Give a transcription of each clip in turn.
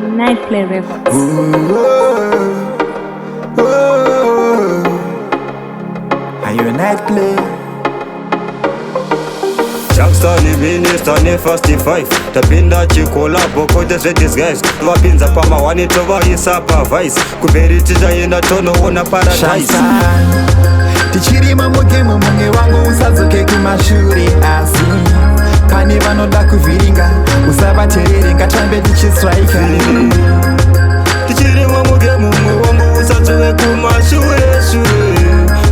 Nightplay Records. Are you a Nightplay? Jackson minister ne fast 5 tapinda chikola boko disguise vapinza pama wani tova supervise kuberi tichaenda tonoona paradise tichirima mugemu mumwe wangu usadzoke kumashuri asi pane vanoda kuvhiringa usavaterere ngatambe tichistrika tichirima mugemu mumwe wangu usadzoke kumashure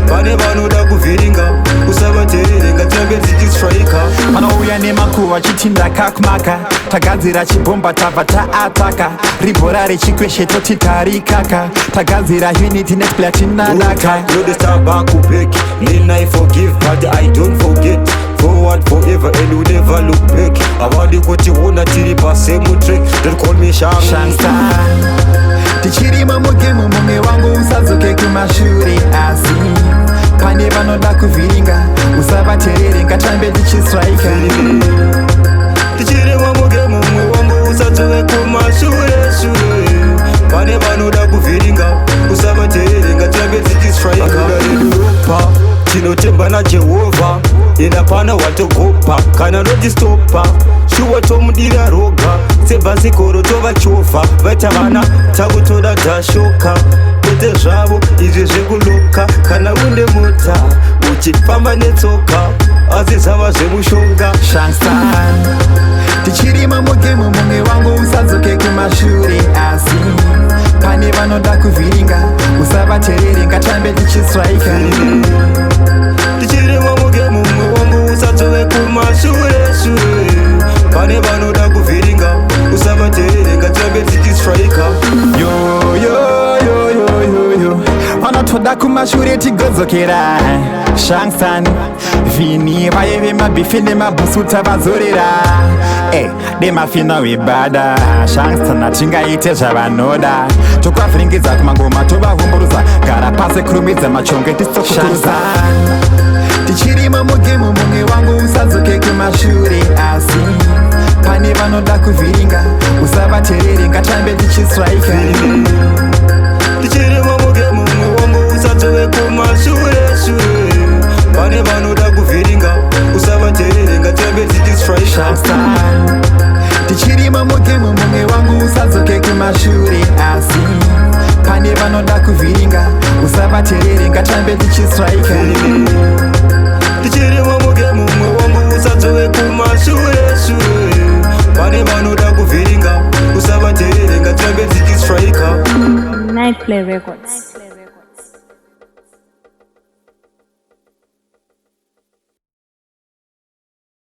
pane vanoda kuvhiringa usavaterere ngatambe tichistrika vanouya nemakuva chitinda kakumaka tagadzira chibhomba tabva taataka ribhora rechikweshe toti tarikaka tagadzira unity netplatinadaka yodestabakubek then I forgive but I don't forget forward forever and we never look back avadi kuti ona tiri pasemu track don't call me Shangsta tichirima mugemu mumwe wangu usadzoke kumashure asi pane vanoda kuvhiringa usavaterere ngatambe tichistrika tichirima mugemu mumwe wangu usadzoke kumashure pane vanoda kuvhiringa usavaterere ngatambe tichistrika tinotemba naJehovha ena pana watogopa kana notistopa shuwa tomudira roga sebhasikoro tovachovha vaita vana takutoda tashoka kwete zvavo izvi zvekuloka kana une mota uchifamba netsoka asi zvava zvemushonga Shangstan tichirima mugemu mumwe wangu usadzoke kumashure asi pane vanoda kuvhiringa usavaterere ngatambe tichistrika tichirima mugemu mumwe wangu usadzoke kumashure pane vanoda kuvhiringa usavaterere ngatambe tichistrika vanotoda kumashure tigodzokera Shangstan vhini vaye vemabhifi nemabhusuta vazorera demafina webada Shangstan hatingaite zvavanoda tokwavhiringidza kumangoma tovahumburuza gara pasi kurumidza machonge tisokukuruza tichirima mugemu mumwe wangu usadzoke kumashure asi pane vanoda kuvhiringa usavaterere ngatambe tichistrika tichirima mugemu mumwe wangu usadzoke kumashure pane vanoda kuvhiringa usavaterere ngatambe tichistrika tichirima mugemu mumwe wangu usadzoke kumashure asi pane vanoda kuvhiringa usavaterere ngatambe tichistrika tichirima mugemu mumwe wangu usadzoke kumashure pane vanoda kuvhiringa usavaterere ngatambe tichistrika Nightplay Records.